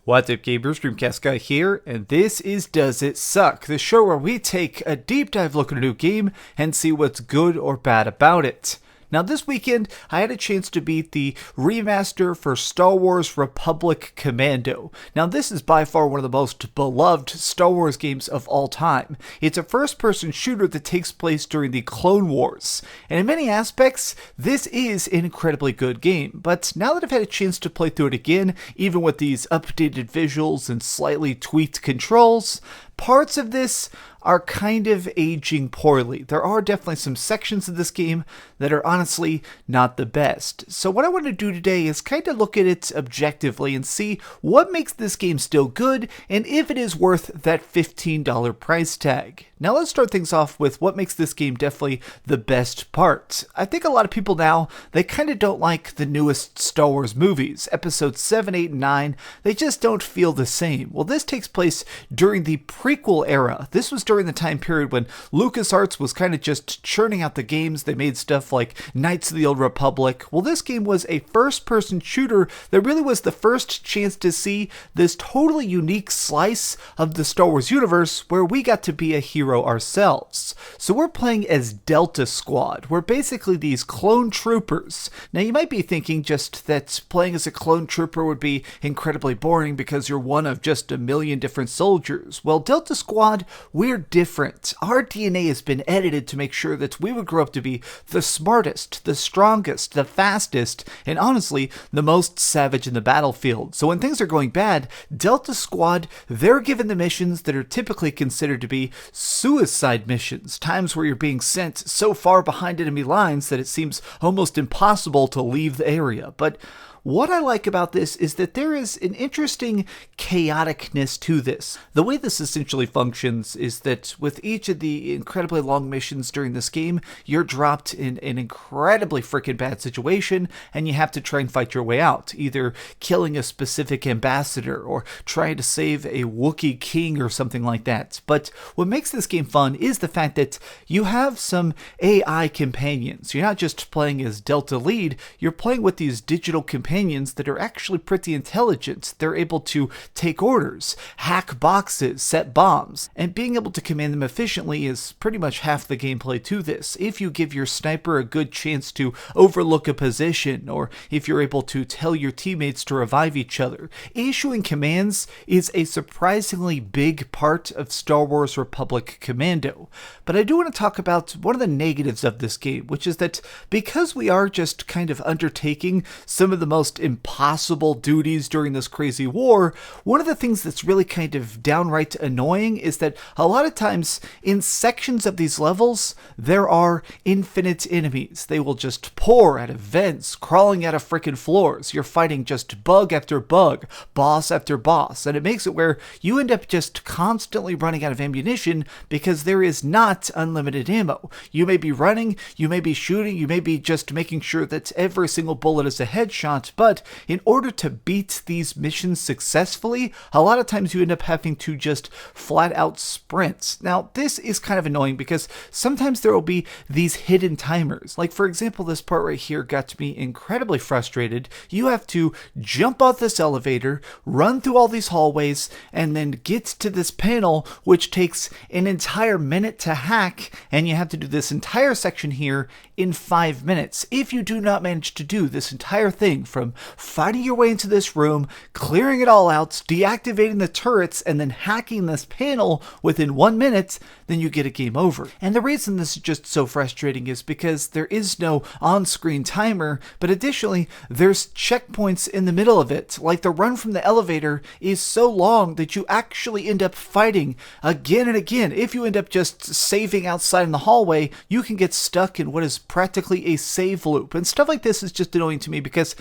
What's up, gamers? Dreamcastguy here, and this is Does It Suck? The show where we take a deep dive look at a new game and see what's good or bad about it. Now this weekend, I had a chance to beat the remaster for Star Wars Republic Commando. Now this is by far one of the most beloved Star Wars games of all time. It's a first-person shooter that takes place during the Clone Wars, and in many aspects, this is an incredibly good game. But now that I've had a chance to play through it again, even with these updated visuals and slightly tweaked controls, parts of this are kind of aging poorly. There are definitely some sections of this game that are honestly not the best. So what I want to do today is kind of look at it objectively and see what makes this game still good and if it is worth that $15 price tag. Now let's start things off with what makes this game definitely the best part. I think a lot of people now, they kind of don't like the newest Star Wars movies. Episodes 7, 8, and 9, they just don't feel the same. Well, this takes place during the prequel era. This was during the time period when LucasArts was kind of just churning out the games. They made stuff like Knights of the Old Republic. Well, this game was a first-person shooter that really was the first chance to see this totally unique slice of the Star Wars universe where we got to be a hero ourselves. So we're playing as Delta Squad. We're basically these clone troopers. Now you might be thinking just that playing as a clone trooper would be incredibly boring because you're one of just a million different soldiers. Well, Delta Squad, we're different. Our DNA has been edited to make sure that we would grow up to be the smartest, the strongest, the fastest, and honestly, the most savage in the battlefield. So when things are going bad, Delta Squad, they're given the missions that are typically considered to be suicide missions, times where you're being sent so far behind enemy lines that it seems almost impossible to leave the area. But what I like about this is that there is an interesting chaoticness to this. The way this essentially functions is that with each of the incredibly long missions during this game, you're dropped in an incredibly freaking bad situation and you have to try and fight your way out, either killing a specific ambassador or trying to save a Wookiee king or something like that. But what makes this game fun is the fact that you have some AI companions. You're not just playing as Delta Lead, you're playing with these digital companions that are actually pretty intelligent. They're able to take orders, hack boxes, set bombs, and being able to command them efficiently is pretty much half the gameplay to this. If you give your sniper a good chance to overlook a position, or if you're able to tell your teammates to revive each other, issuing commands is a surprisingly big part of Star Wars Republic Commando. But I do want to talk about one of the negatives of this game, which is that because we are just kind of undertaking some of the most impossible duties during this crazy war, one of the things that's really kind of downright annoying is that a lot of times in sections of these levels, there are infinite enemies. They will just pour out of vents, crawling out of freaking floors. You're fighting just bug after bug, boss after boss, and it makes it where you end up just constantly running out of ammunition because there is not unlimited ammo. You may be running, you may be shooting, you may be just making sure that every single bullet is a headshot, but in order to beat these missions successfully, a lot of times you end up having to just flat out sprint. Now, this is kind of annoying because sometimes there will be these hidden timers. Like, for example, this part right here got me incredibly frustrated. You have to jump off this elevator, run through all these hallways, and then get to this panel, which takes an entire minute to hack, and you have to do this entire section here in 5 minutes. If you do not manage to do this entire thing from finding your way into this room, clearing it all out, deactivating the turrets, and then hacking this panel within 1 minute, then you get a game over. And the reason this is just so frustrating is because there is no on-screen timer, but additionally, there's checkpoints in the middle of it. Like the run from the elevator is so long that you actually end up fighting again and again. If you end up just saving outside in the hallway, you can get stuck in what is practically a save loop. And stuff like this is just annoying to me because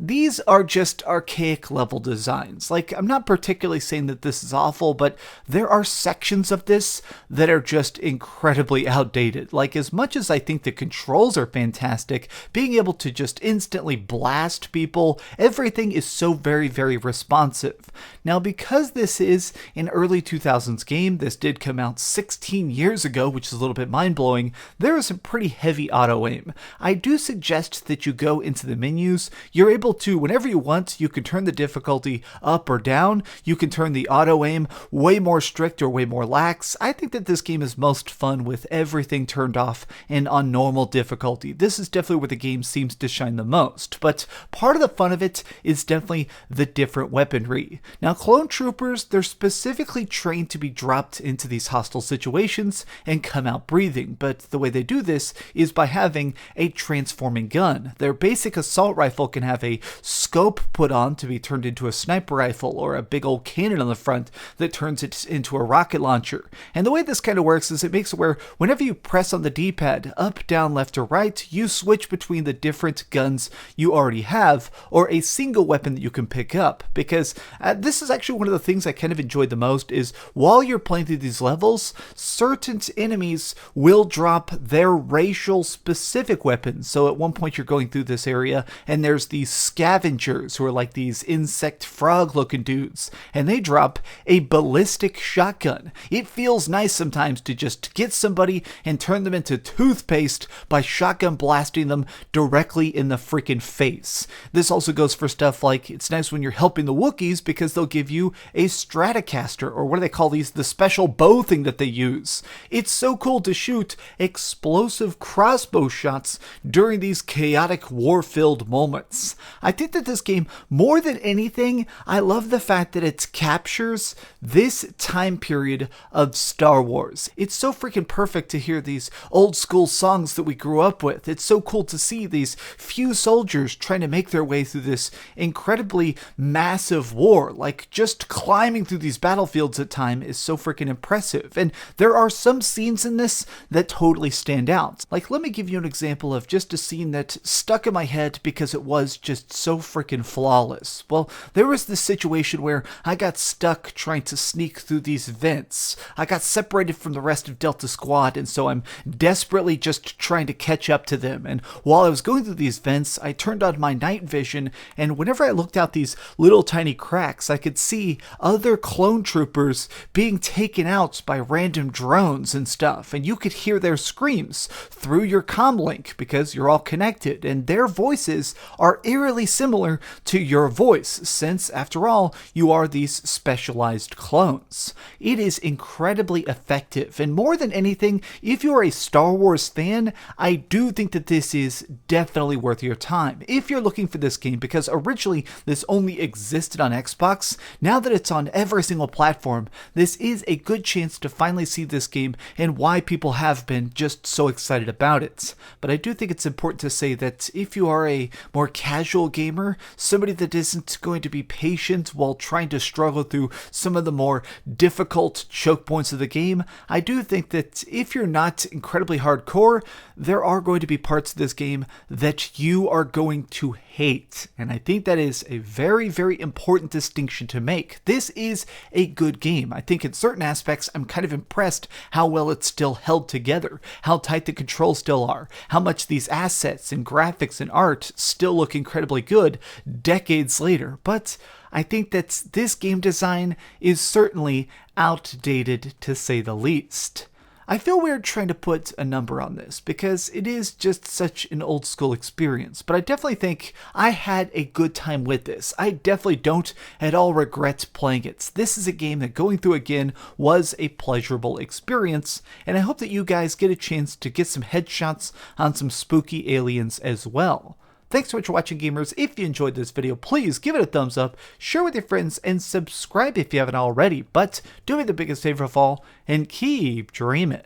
these are just archaic level designs. Like, I'm not particularly saying that this is awful, but there are sections of this that are just incredibly outdated. Like, as much as I think the controls are fantastic, being able to just instantly blast people, everything is so very, very responsive. Now, because this is an early 2000s game, this did come out 16 years ago, which is a little bit mind-blowing, there is some pretty heavy auto-aim. I do suggest that you go into the menus, you're able able to, whenever you want, you can turn the difficulty up or down. You can turn the auto aim way more strict or way more lax. I think that this game is most fun with everything turned off and on normal difficulty. This is definitely where the game seems to shine the most, but part of the fun of it is definitely the different weaponry. Now, clone troopers, they're specifically trained to be dropped into these hostile situations and come out breathing, but the way they do this is by having a transforming gun. Their basic assault rifle can have a scope put on to be turned into a sniper rifle, or a big old cannon on the front that turns it into a rocket launcher. And the way this kind of works is it makes it where whenever you press on the D-pad, up, down, left, or right, you switch between the different guns you already have, or a single weapon that you can pick up. Because this is actually one of the things I kind of enjoyed the most, is while you're playing through these levels, certain enemies will drop their racial specific weapons. So at one point you're going through this area and there's these scavengers who are like these insect frog looking dudes, and they drop a ballistic shotgun. It feels nice sometimes to just get somebody and turn them into toothpaste by shotgun blasting them directly in the freaking face. This also goes for stuff like, it's nice when you're helping the Wookiees because they'll give you a Stratocaster, or what do they call these, the special bow thing that they use. It's so cool to shoot explosive crossbow shots during these chaotic war-filled moments. I think that this game, more than anything, I love the fact that it captures this time period of Star Wars. It's so freaking perfect to hear these old school songs that we grew up with. It's so cool to see these few soldiers trying to make their way through this incredibly massive war. Like, just climbing through these battlefields at time is so freaking impressive. And there are some scenes in this that totally stand out. Like, let me give you an example of just a scene that stuck in my head because it was just so freaking flawless. Well, there was this situation where I got stuck trying to sneak through these vents. I got separated from the rest of Delta Squad, and so I'm desperately just trying to catch up to them. And while I was going through these vents, I turned on my night vision, and whenever I looked out these little tiny cracks, I could see other clone troopers being taken out by random drones and stuff, and you could hear their screams through your comm link because you're all connected, and their voices are eerily similar to your voice, since after all, you are these specialized clones. It is incredibly effective, and more than anything, if you're a Star Wars fan, I do think that this is definitely worth your time. If you're looking for this game, because originally this only existed on Xbox, now that it's on every single platform, this is a good chance to finally see this game and why people have been just so excited about it. But I do think it's important to say that if you are a more casual gamer, somebody that isn't going to be patient while trying to struggle through some of the more difficult choke points of the game, I do think that if you're not incredibly hardcore, there are going to be parts of this game that you are going to hate. And I think that is a very, very important distinction to make. This is a good game. I think in certain aspects, I'm kind of impressed how well it's still held together, how tight the controls still are, how much these assets and graphics and art still look incredibly good decades later. But I think that this game design is certainly outdated, to say the least. I feel weird trying to put a number on this because it is just such an old school experience, but I definitely think I had a good time with this. I definitely don't at all regret playing it. This is a game that going through again was a pleasurable experience, and I hope that you guys get a chance to get some headshots on some spooky aliens as well. Thanks so much for watching, gamers. If you enjoyed this video, please give it a thumbs up, share with your friends, and subscribe if you haven't already. But do me the biggest favor of all, and keep dreaming.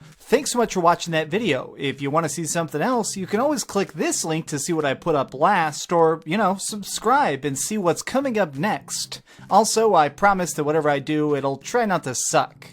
Thanks so much for watching that video. If you want to see something else, you can always click this link to see what I put up last, or, subscribe and see what's coming up next. Also, I promise that whatever I do, it'll try not to suck.